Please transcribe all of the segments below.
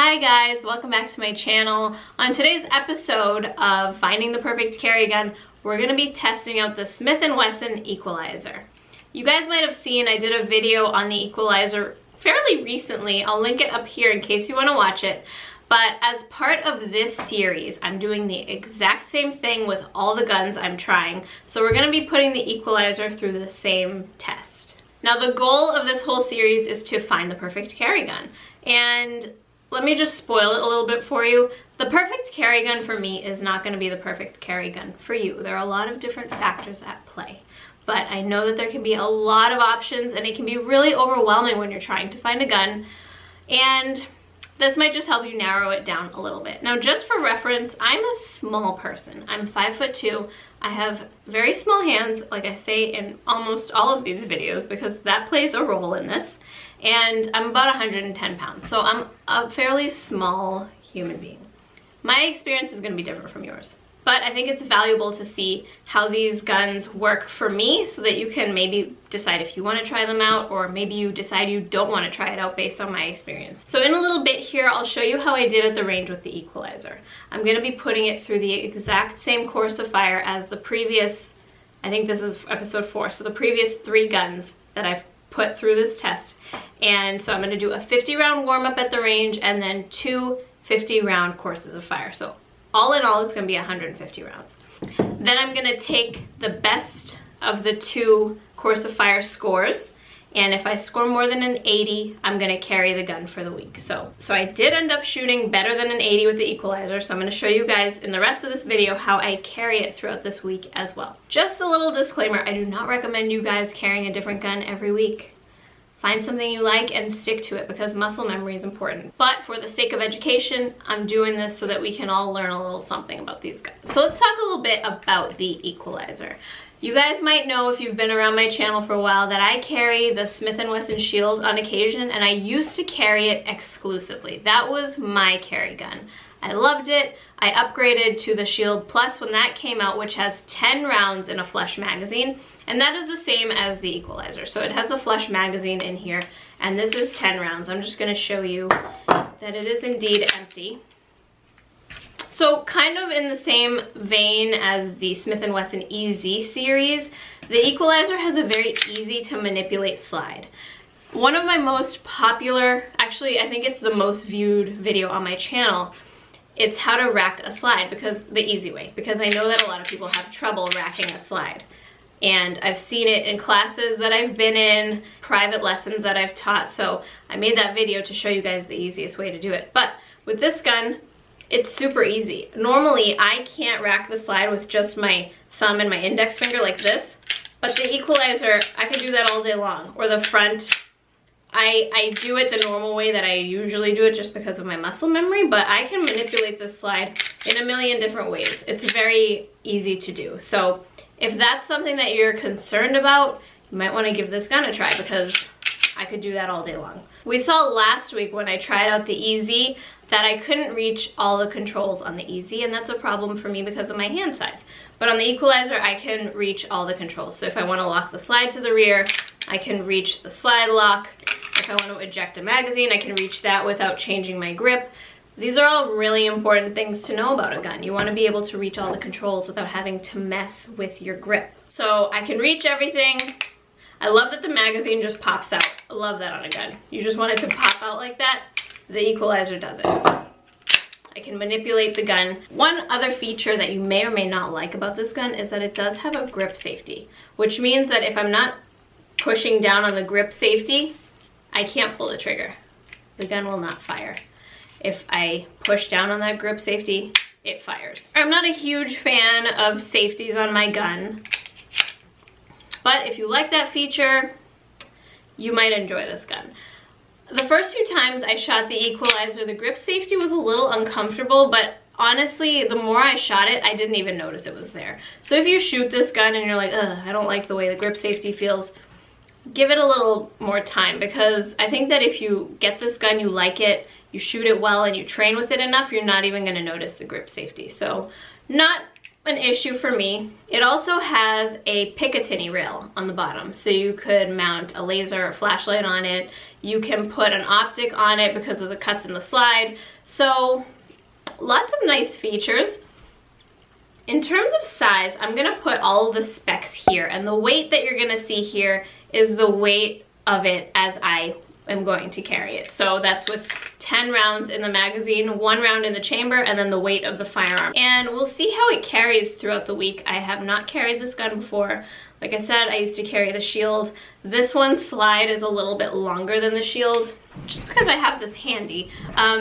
Hi guys, welcome back to my channel. On today's episode of Finding the Perfect Carry Gun, we're going to be testing out the Smith & Wesson Equalizer. You guys might have seen I did a video on the Equalizer fairly recently. I'll link it up here in case you want to watch it. But as part of this series, I'm doing the exact same thing with all the guns I'm trying. So we're going to be putting the Equalizer through the same test. Now the goal of this whole series is to find the perfect carry gun. And let me just spoil it a little bit for you. The perfect carry gun for me is not going to be the perfect carry gun for you. There are a lot of different factors at play. But I know that there can be a lot of options and it can be really overwhelming when you're trying to find a gun. And this might just help you narrow it down a little bit. Now just for reference, I'm a small person. I'm 5'2". I have very small hands, like I say in almost all of these videos, because that plays a role in this. And I'm about 110 pounds, so I'm a fairly small human being. My experience is going to be different from yours. But I think it's valuable to see how these guns work for me so that you can maybe decide if you want to try them out, or maybe you decide you don't want to try it out based on my experience. So in a little bit here, I'll show you how I did at the range with the Equalizer. I'm going to be putting it through the exact same course of fire as the previous, I think this is episode 4, so the previous 3 guns that I've put through this test. And so I'm going to do a 50 round warm up at the range and then 2 50 round courses of fire. So all in all, it's going to be 150 rounds. Then I'm going to take the best of the 2 course of fire scores, and if I score more than an 80, I'm going to carry the gun for the week. So I did end up shooting better than an 80 with the Equalizer, so I'm going to show you guys in the rest of this video how I carry it throughout this week as well. Just a little disclaimer, I do not recommend you guys carrying a different gun every week. Find something you like and stick to it, because muscle memory is important. But for the sake of education, I'm doing this so that we can all learn a little something about these guns. So let's talk a little bit about the Equalizer. You guys might know, if you've been around my channel for a while, that I carry the Smith & Wesson Shield on occasion, and I used to carry it exclusively. That was my carry gun. I loved it. I upgraded to the Shield Plus when that came out, which has 10 rounds in a flush magazine, and that is the same as the Equalizer. So it has a flush magazine in here, and this is 10 rounds. I'm just going to show you that it is indeed empty. So kind of in the same vein as the Smith & Wesson EZ series, the Equalizer has a very easy to manipulate slide. One of my most popular, actually I think it's the most viewed video on my channel, it's how to rack a slide, because the easy way, because I know that a lot of people have trouble racking a slide. And I've seen it in classes that I've been in, private lessons that I've taught, so I made that video to show you guys the easiest way to do it. But with this gun, it's super easy. Normally, I can't rack the slide with just my thumb and my index finger like this, but the Equalizer, I can do that all day long. Or the front, I do it the normal way that I usually do it just because of my muscle memory, but I can manipulate this slide in a million different ways. It's very easy to do. So if that's something that you're concerned about, you might want to give this gun a try, because I could do that all day long. We saw last week when I tried out the EZ that I couldn't reach all the controls on the EZ, and that's a problem for me because of my hand size. But on the Equalizer, I can reach all the controls. So if I want to lock the slide to the rear, I can reach the slide lock. If I want to eject a magazine, I can reach that without changing my grip. These are all really important things to know about a gun. You want to be able to reach all the controls without having to mess with your grip. So I can reach everything. I love that the magazine just pops out. I love that on a gun. You just want it to pop out like that. The Equalizer does it. I can manipulate the gun. One other feature that you may or may not like about this gun is that it does have a grip safety, which means that if I'm not pushing down on the grip safety, I can't pull the trigger. The gun will not fire. If I push down on that grip safety, it fires. I'm not a huge fan of safeties on my gun, but if you like that feature, you might enjoy this gun. The first few times I shot the Equalizer, the grip safety was a little uncomfortable, but honestly, the more I shot it, I didn't even notice it was there. So if you shoot this gun and you're like, ugh, I don't like the way the grip safety feels, give it a little more time, because I think that if you get this gun, you like it, you shoot it well, and you train with it enough, you're not even going to notice the grip safety. So not an issue for me. It also has a Picatinny rail on the bottom, so you could mount a laser or flashlight on it. You can put an optic on it because of the cuts in the slide. So lots of nice features. In terms of size, I'm gonna put all of the specs here, and the weight that you're gonna see here is the weight of it as I am going to carry it. So that's with 10 rounds in the magazine, 1 round in the chamber, and then the weight of the firearm. And we'll see how it carries throughout the week. I have not carried this gun before. Like I said, I used to carry the Shield. This one's slide is a little bit longer than the Shield, just because I have this handy.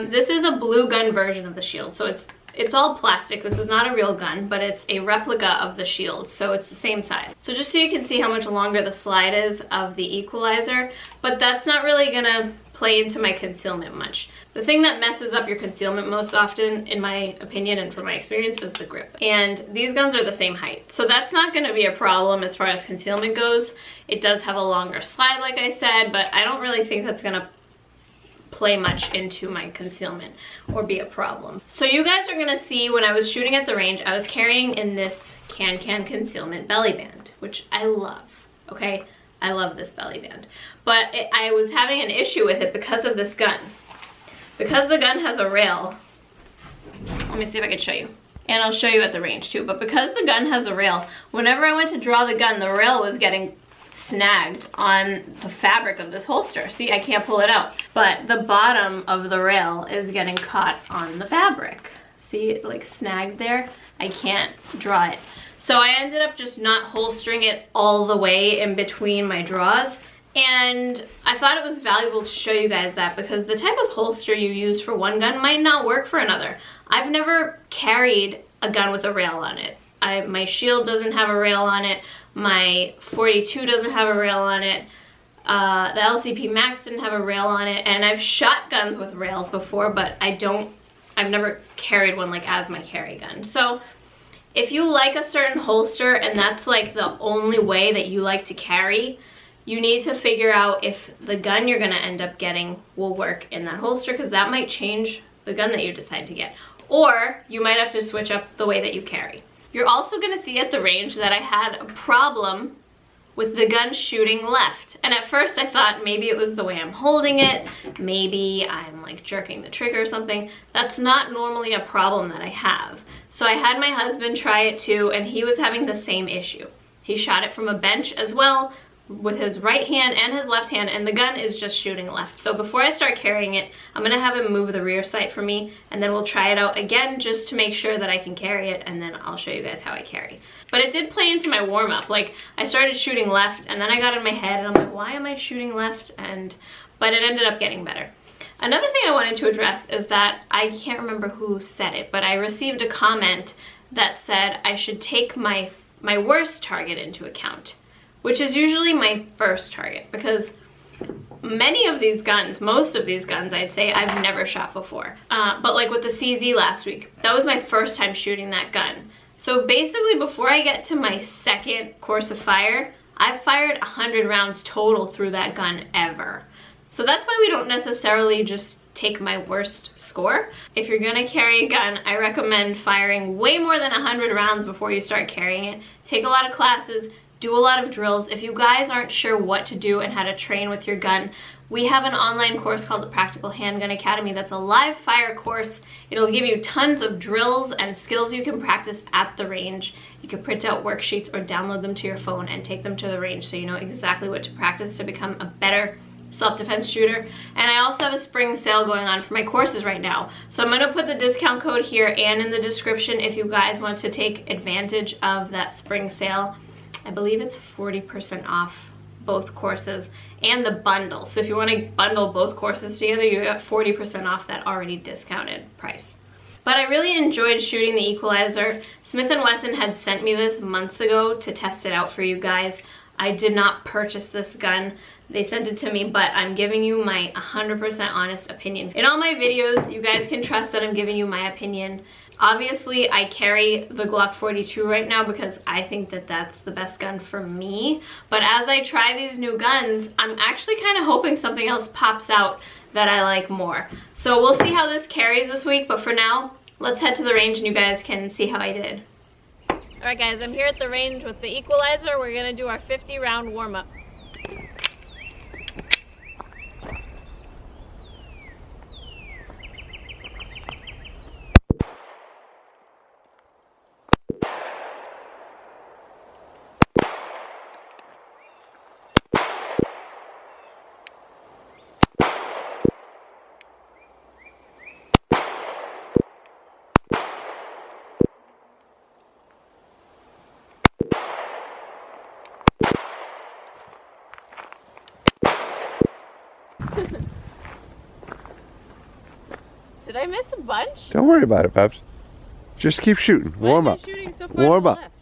This is a blue gun version of the Shield, so it's all plastic. This is not a real gun, but it's a replica of the Shield, so it's the same size. So just so you can see how much longer the slide is of the Equalizer, but that's not really gonna play into my concealment much. The thing that messes up your concealment most often, in my opinion and from my experience, is the grip. And these guns are the same height, so that's not gonna be a problem as far as concealment goes. It does have a longer slide, like I said, but I don't really think that's gonna play much into my concealment or be a problem. So you guys are gonna see when I was shooting at the range, I was carrying in this Can Concealment belly band, which I love, okay? I love this belly band. But I was having an issue with it because of this gun. Because the gun has a rail, let me see if I can show you. And I'll show you at the range too, but because the gun has a rail, whenever I went to draw the gun, the rail was getting snagged on the fabric of this holster. See, I can't pull it out, but the bottom of the rail is getting caught on the fabric. See, it like snagged there. I can't draw it. So I ended up just not holstering it all the way in between my draws. And I thought it was valuable to show you guys that, because the type of holster you use for one gun might not work for another. I've never carried a gun with a rail on it. My Shield doesn't have a rail on it. My 42 doesn't have a rail on it. The LCP Max didn't have a rail on it. And I've shot guns with rails before, but I've never carried one like as my carry gun. So if you like a certain holster and that's like the only way that you like to carry, you need to figure out if the gun you're gonna end up getting will work in that holster, because that might change the gun that you decide to get. Or you might have to switch up the way that you carry. You're also gonna see at the range that I had a problem with the gun shooting left. And at first I thought maybe it was the way I'm holding it, maybe I'm like jerking the trigger or something. That's not normally a problem that I have. So I had my husband try it too, and he was having the same issue. He shot it from a bench as well, with his right hand and his left hand, and the gun is just shooting left. So before I start carrying it, I'm gonna have him move the rear sight for me, and then we'll try it out again just to make sure that I can carry it, and then I'll show you guys how I carry. But it did play into my warm-up. Like, I started shooting left, and then I got in my head, and I'm like, why am I shooting left? But it ended up getting better. Another thing I wanted to address is that, I can't remember who said it, but I received a comment that said I should take my worst target into account, which is usually my first target, because many of these guns, most of these guns, I'd say I've never shot before. But like with the CZ last week, that was my first time shooting that gun. So basically before I get to my second course of fire, I've fired 100 rounds total through that gun ever. So that's why we don't necessarily just take my worst score. If you're gonna carry a gun, I recommend firing way more than 100 rounds before you start carrying it. Take a lot of classes, do a lot of drills. If you guys aren't sure what to do and how to train with your gun, we have an online course called the Practical Handgun Academy that's a live fire course. It'll give you tons of drills and skills you can practice at the range. You can print out worksheets or download them to your phone and take them to the range so you know exactly what to practice to become a better self-defense shooter. And I also have a spring sale going on for my courses right now. So I'm gonna put the discount code here and in the description if you guys want to take advantage of that spring sale. I believe it's 40% off both courses and the bundle. So if you want to bundle both courses together, you got 40% off that already discounted price. But I really enjoyed shooting the Equalizer. Smith & Wesson had sent me this months ago to test it out for you guys. I did not purchase this gun. They sent it to me, but I'm giving you my 100% honest opinion. In all my videos, you guys can trust that I'm giving you my opinion. Obviously, I carry the Glock 42 right now because I think that that's the best gun for me. But as I try these new guns, I'm actually kind of hoping something else pops out that I like more. So we'll see how this carries this week, but for now, let's head to the range and you guys can see how I did. Alright guys, I'm here at the range with the equalizer. We're gonna do our 50 round warm-up. Did I miss a bunch? Don't worry about it, Peps. Just keep shooting. Warm up. So warm up. Left?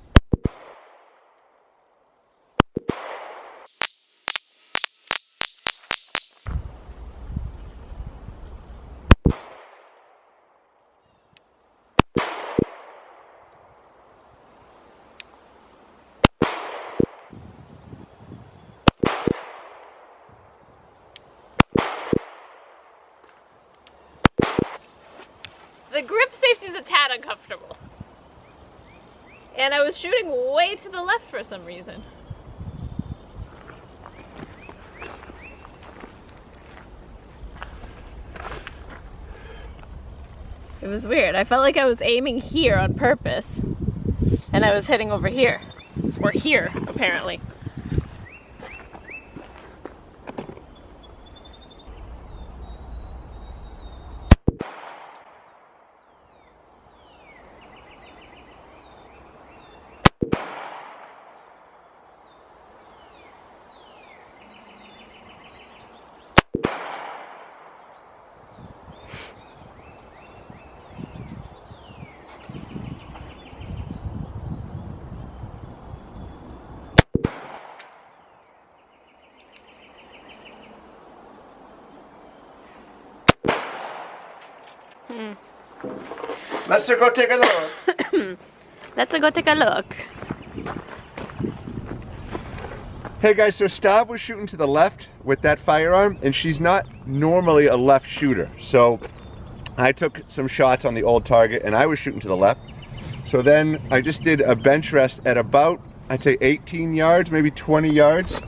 The grip safety is a tad uncomfortable. And I was shooting way to the left for some reason. It was weird. I felt like I was aiming here on purpose. And I was hitting over here. Or here, apparently. Let's go take a look. Let's go take a look. Hey guys, so Stav was shooting to the left with that firearm, and she's not normally a left shooter. So I took some shots on the old target, and I was shooting to the left. So then I just did a bench rest at about, I'd say 18 yards, maybe 20 yards.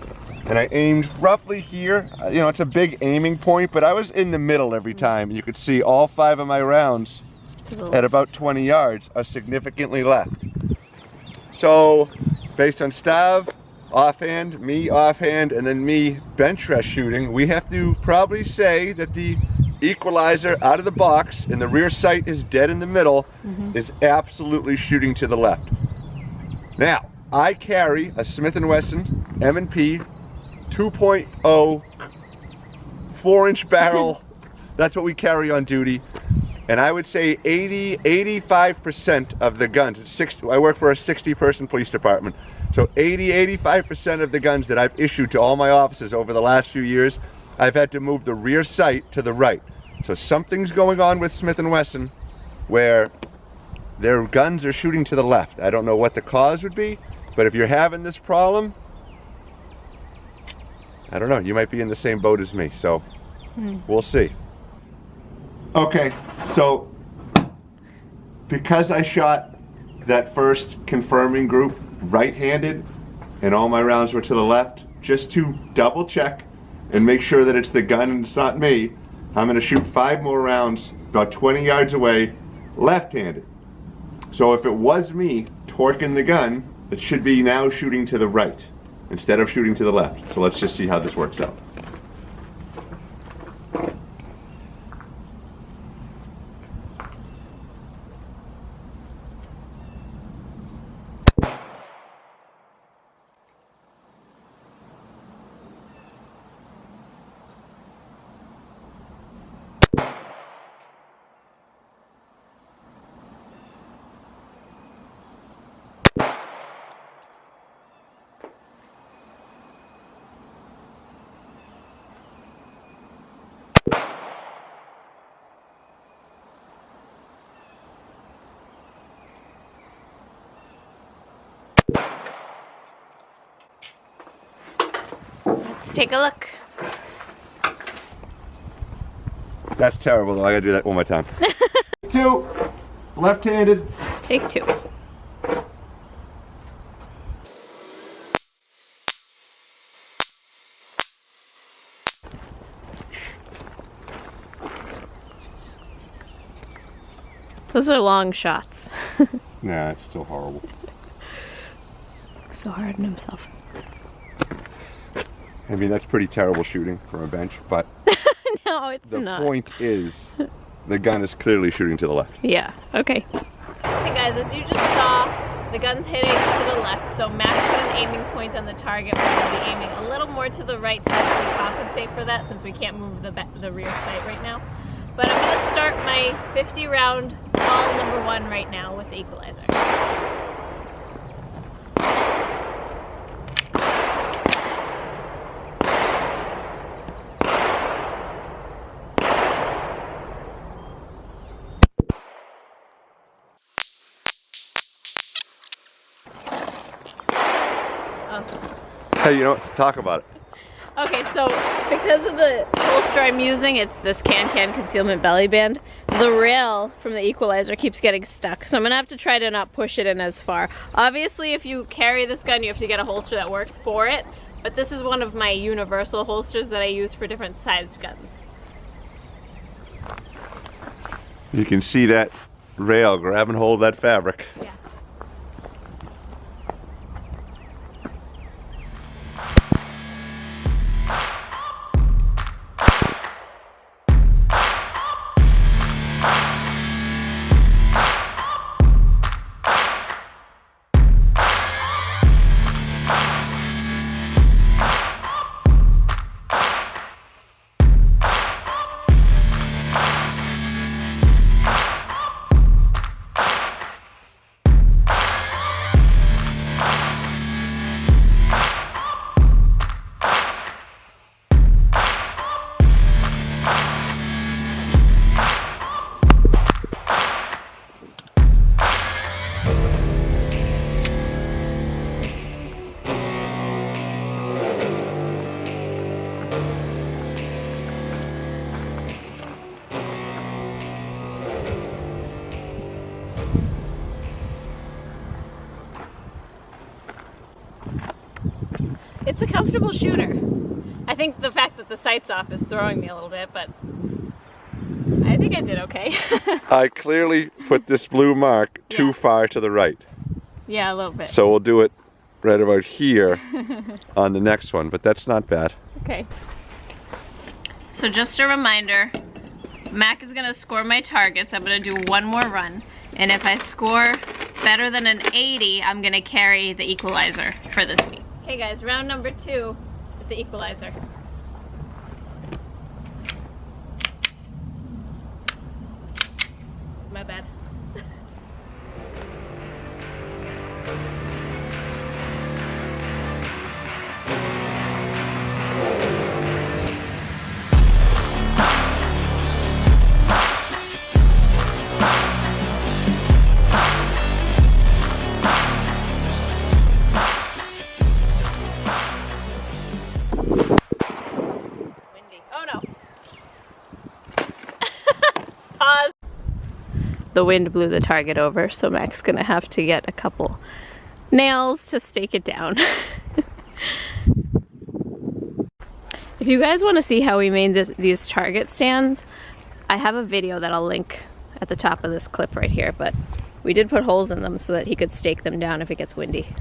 And I aimed roughly here. You know, it's a big aiming point, but I was in the middle every time. You could see all 5 of my rounds at about 20 yards are significantly left. So based on Stav, offhand, me offhand, and then me bench rest shooting, we have to probably say that the equalizer out of the box and the rear sight is dead in the middle is absolutely shooting to the left. Now, I carry a Smith & Wesson M&P 2.0 4-inch barrel. That's what we carry on duty. And I would say 85% of the guns, I work for a 60-person police department, so 85% of the guns that I've issued to all my officers over the last few years, I've had to move the rear sight to the right. So something's going on with Smith & Wesson where their guns are shooting to the left. I don't know what the cause would be, but if you're having this problem, I don't know, you might be in the same boat as me, so we'll see. Okay, so because I shot that first confirming group right-handed and all my rounds were to the left, just to double check and make sure that it's the gun and it's not me, I'm gonna shoot 5 more rounds about 20 yards away, left-handed. So if it was me torquing the gun, it should be now shooting to the right instead of shooting to the left. So let's just see how this works out. Let's take a look. That's terrible though, I gotta do that one more time. 2, left-handed. Take 2. Those are long shots. Nah, it's still horrible. So hard on himself. I mean, that's pretty terrible shooting from a bench, but No, it's the not. point is the gun is clearly shooting to the left. Yeah, okay. Okay guys, as you just saw, the gun's hitting to the left, so Mac put an aiming point on the target. We're going to be aiming a little more to the right to hopefully compensate for that, since we can't move the rear sight right now. But I'm going to start my 50 round ball number 1 right now with the equalizer. Hey, you know what? Talk about it. Okay, so because of the holster I'm using, it's this Can Concealment belly band. The rail from the equalizer keeps getting stuck, so I'm gonna have to try to not push it in as far. Obviously, if you carry this gun, you have to get a holster that works for it, but this is one of my universal holsters that I use for different sized guns. You can see that rail grabbing hold of that fabric. Yeah. It's a comfortable shooter. I think the fact that the sight's off is throwing me a little bit, but I think I did okay. I clearly put this blue mark too far to the right. Yeah, a little bit. So we'll do it right about here on the next one, but that's not bad. Okay. So just a reminder, Mac is gonna score my targets. I'm gonna do one more run. And if I score better than an 80, I'm gonna carry the equalizer for this week. Okay guys, round number 2 with the equalizer. It's my bad. The wind blew the target over, so Mac's gonna have to get a couple nails to stake it down. If you guys want to see how we made these target stands, I have a video that I'll link at the top of this clip right here, but we did put holes in them so that he could stake them down if it gets windy.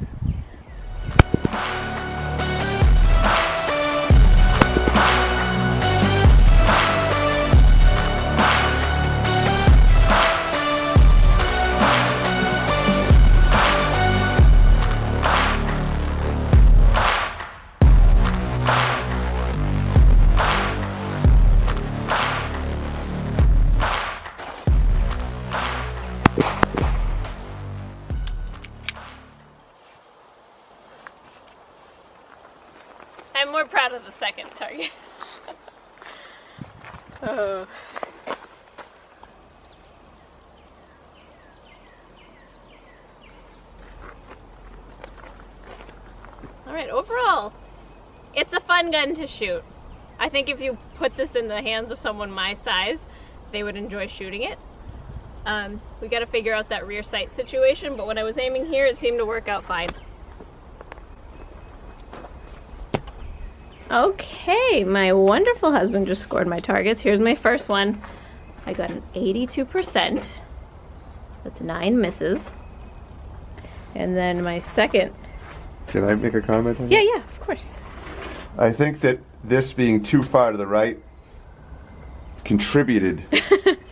I'm more proud of the second target. Oh. Alright, overall, it's a fun gun to shoot. I think if you put this in the hands of someone my size, they would enjoy shooting it. We gotta figure out that rear sight situation, but when I was aiming here, it seemed to work out fine. Okay, my wonderful husband just scored my targets. Here's my first one. I got an 82%. That's 9 misses. And then my second. Can I make a comment on Yeah, that? yeah, of course. I think that this being too far to the right contributed,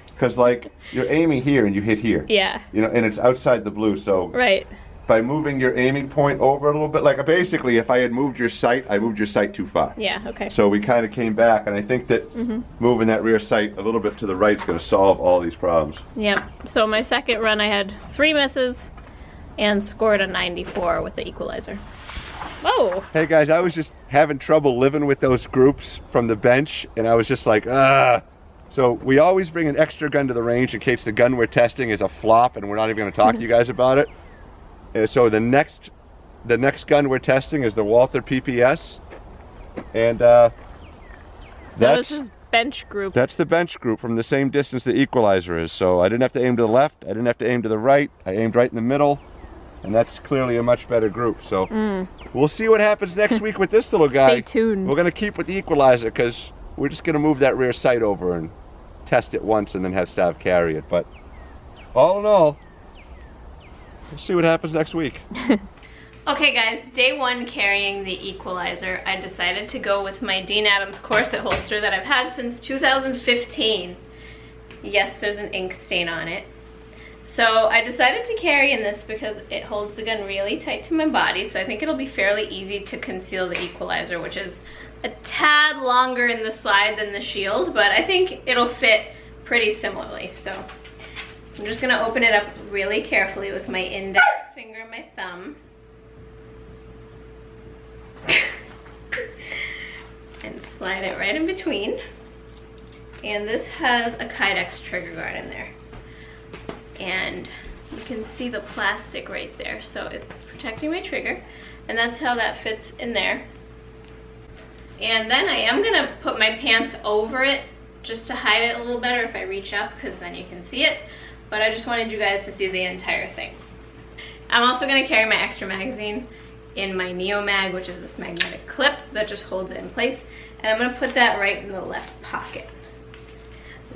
because like you're aiming here and you hit here. Yeah. You know, and it's outside the blue, so Right. by moving your aiming point over a little bit, like basically if I had moved your sight, I moved your sight too far. Yeah, okay. So we kind of came back, and I think that moving that rear sight a little bit to the right is going to solve all these problems. Yep. So my second run I had 3 misses and scored a 94 with the equalizer. Whoa! Hey guys, I was just having trouble living with those groups from the bench, and I was just like, ah. So we always bring an extra gun to the range in case the gun we're testing is a flop and we're not even going to talk to you guys about it. And so the next gun we're testing is the Walther PPS, and This is bench group. that's the bench group from the same distance the equalizer is. So I didn't have to aim to the left, I didn't have to aim to the right, I aimed right in the middle, and that's clearly a much better group. So we'll see what happens next week with this little guy. Stay tuned. We're going to keep with the equalizer because we're just going to move that rear sight over and test it once and then have Stav carry it. But all in all, we'll see what happens next week. Okay guys, day 1 carrying the equalizer. I decided to go with my Dean Adams corset holster that I've had since 2015. Yes, there's an ink stain on it. So I decided to carry in this because it holds the gun really tight to my body, so I think it'll be fairly easy to conceal the equalizer, which is a tad longer in the slide than the shield, but I think it'll fit pretty similarly. So I'm just gonna open it up really carefully with my index finger and my thumb. And slide it right in between. And this has a Kydex trigger guard in there. And you can see the plastic right there, so it's protecting my trigger, and that's how that fits in there. And then I am gonna put my pants over it just to hide it a little better if I reach up, because then you can see it, but I just wanted you guys to see the entire thing. I'm also gonna carry my extra magazine in my Neo Mag, which is this magnetic clip that just holds it in place, and I'm gonna put that right in the left pocket.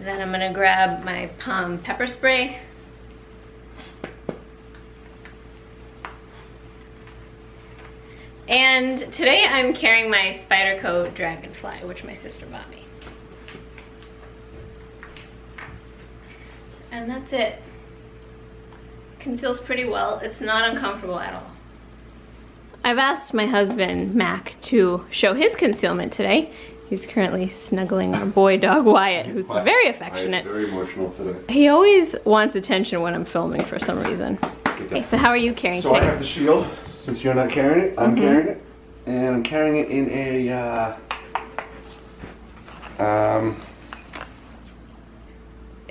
Then I'm gonna grab my Palm pepper spray. And today I'm carrying my Spyderco Dragonfly, which my sister bought me. And that's it. Conceals pretty well. It's not uncomfortable at all. I've asked my husband, Mac, to show his concealment today. He's currently snuggling our boy dog Wyatt, who's very affectionate. He's very emotional today. He always wants attention when I'm filming for some reason. Okay, so how are you carrying So today? I have the shield. Since you're not carrying it, I'm carrying it. And I'm carrying it in a,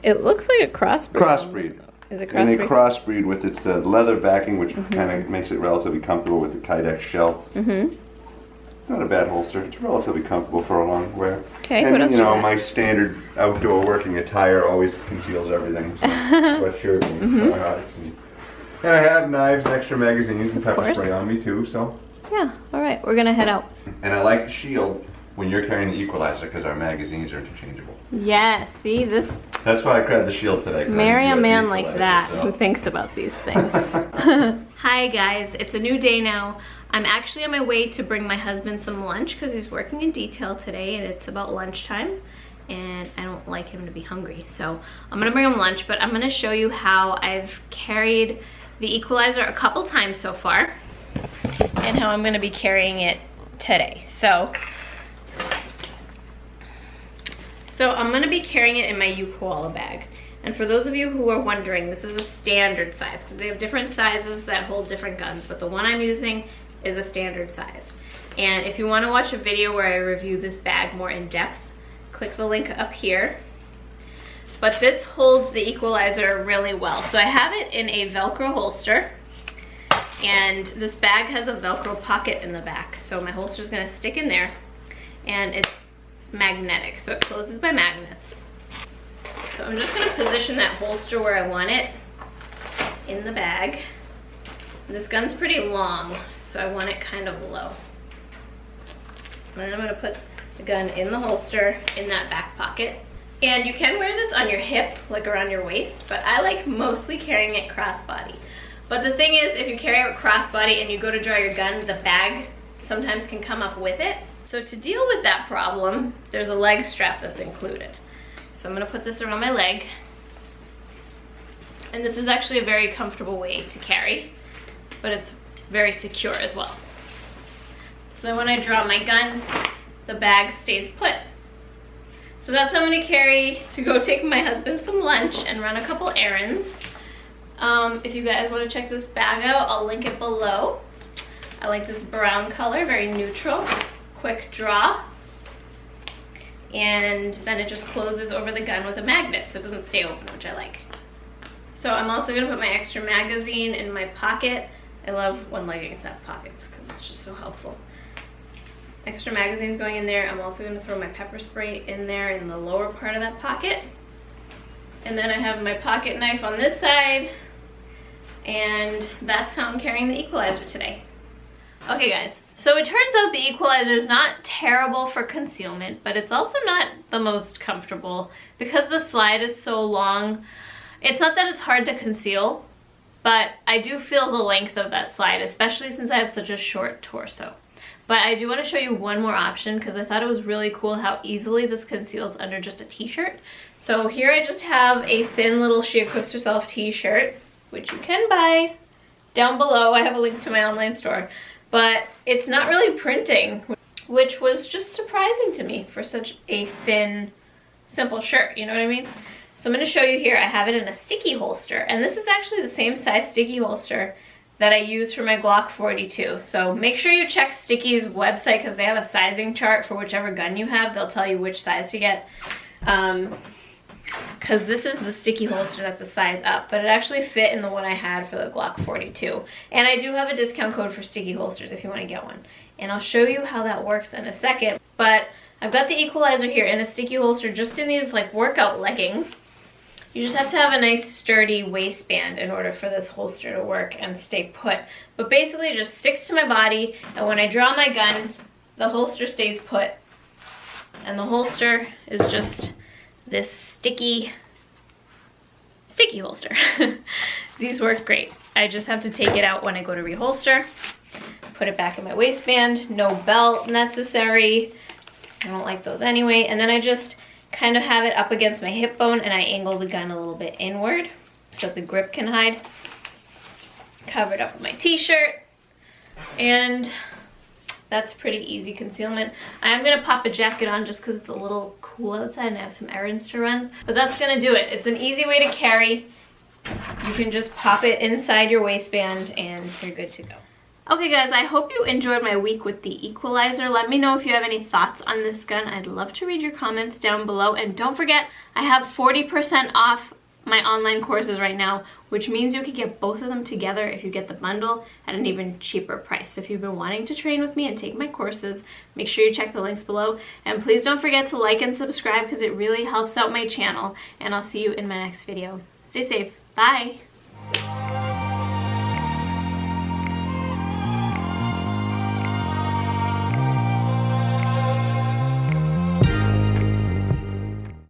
It looks like a crossbreed. crossbreed. Is it In a crossbreed? crossbreed with its leather backing, which kind of makes it relatively comfortable with the Kydex shell. It's not a bad holster. It's relatively comfortable for a long wear. Okay, and what else you you know, got? my standard outdoor working attire always conceals everything. So sweatshirt and hats. And I have knives and extra magazines and pepper course. spray on me too, so. Yeah, all right, we're gonna head out. And I like the shield when you're carrying the equalizer because our magazines are interchangeable. Yes, see, this, That's why I grabbed the shield today. 'cause I marry knew you a had the man like equalizer, that so. who thinks about these things. Hi guys, it's a new day now. I'm actually on my way to bring my husband some lunch because he's working in detail today and it's about lunchtime and I don't like him to be hungry. So I'm gonna bring him lunch, but I'm gonna show you how I've carried the equalizer a couple times so far and how I'm gonna be carrying it today. So I'm gonna be carrying it in my koala bag. And for those of you who are wondering, this is a standard size because they have different sizes that hold different guns, but the one I'm using is a standard size. And if you wanna watch a video where I review this bag more in depth, click the link up here. But this holds the equalizer really well. So I have it in a Velcro holster, and this bag has a Velcro pocket in the back. So my holster is gonna stick in there, and it's magnetic, so it closes by magnets. So I'm just gonna position that holster where I want it in the bag. This gun's pretty long, so I want it kind of low. And then I'm gonna put the gun in the holster in that back pocket. And you can wear this on your hip, like around your waist, but I like mostly carrying it crossbody. But the thing is, if you carry it crossbody and you go to draw your gun, the bag sometimes can come up with it. So to deal with that problem, there's a leg strap that's included. So I'm gonna put this around my leg. And this is actually a very comfortable way to carry, but it's very secure as well. So then when I draw my gun, the bag stays put. So that's what I'm gonna carry to go take my husband some lunch and run a couple errands. If you guys wanna check this bag out, I'll link it below. I like this brown color, very neutral, quick draw. And then it just closes over the gun with a magnet so it doesn't stay open, which I like. So I'm also gonna put my extra magazine in my pocket. I love when leggings have pockets because it's just so helpful. Extra magazines going in there. I'm also gonna throw my pepper spray in there in the lower part of that pocket. And then I have my pocket knife on this side. And that's how I'm carrying the equalizer today. Okay guys, so it turns out the equalizer is not terrible for concealment, but it's also not the most comfortable because the slide is so long. It's not that it's hard to conceal, but I do feel the length of that slide, especially since I have such a short torso. But I do want to show you one more option because I thought it was really cool how easily this conceals under just a t-shirt. So here I just have a thin little She Equips Herself t-shirt, which you can buy. Down below I have a link to my online store, but it's not really printing, which was just surprising to me for such a thin, simple shirt, you know what I mean? So I'm going to show you here, I have it in a sticky holster, and this is actually the same size sticky holster that I use for my Glock 42. So make sure you check Sticky's website because they have a sizing chart for whichever gun you have. They'll tell you which size to get. Because this is the sticky holster that's a size up, but it actually fit in the one I had for the Glock 42. And I do have a discount code for sticky holsters if you want to get one. And I'll show you how that works in a second. But I've got the equalizer here in a sticky holster just in these like workout leggings. You just have to have a nice sturdy waistband in order for this holster to work and stay put. But basically it just sticks to my body, and when I draw my gun, the holster stays put. And the holster is just this sticky holster. These work great. I just have to take it out when I go to reholster, put it back in my waistband, no belt necessary. I don't like those anyway. And then I just kind of have it up against my hip bone and I angle the gun a little bit inward so that the grip can hide. Covered up with my t-shirt, and that's pretty easy concealment. I am gonna pop a jacket on just because it's a little cool outside and I have some errands to run, but that's gonna do it. It's an easy way to carry. You can just pop it inside your waistband and you're good to go. Okay guys, I hope you enjoyed my week with the equalizer. Let me know if you have any thoughts on this gun. I'd love to read your comments down below. And don't forget, I have 40% off my online courses right now, which means you could get both of them together if you get the bundle at an even cheaper price. So if you've been wanting to train with me and take my courses, make sure you check the links below. And please don't forget to like and subscribe because it really helps out my channel. And I'll see you in my next video. Stay safe. Bye.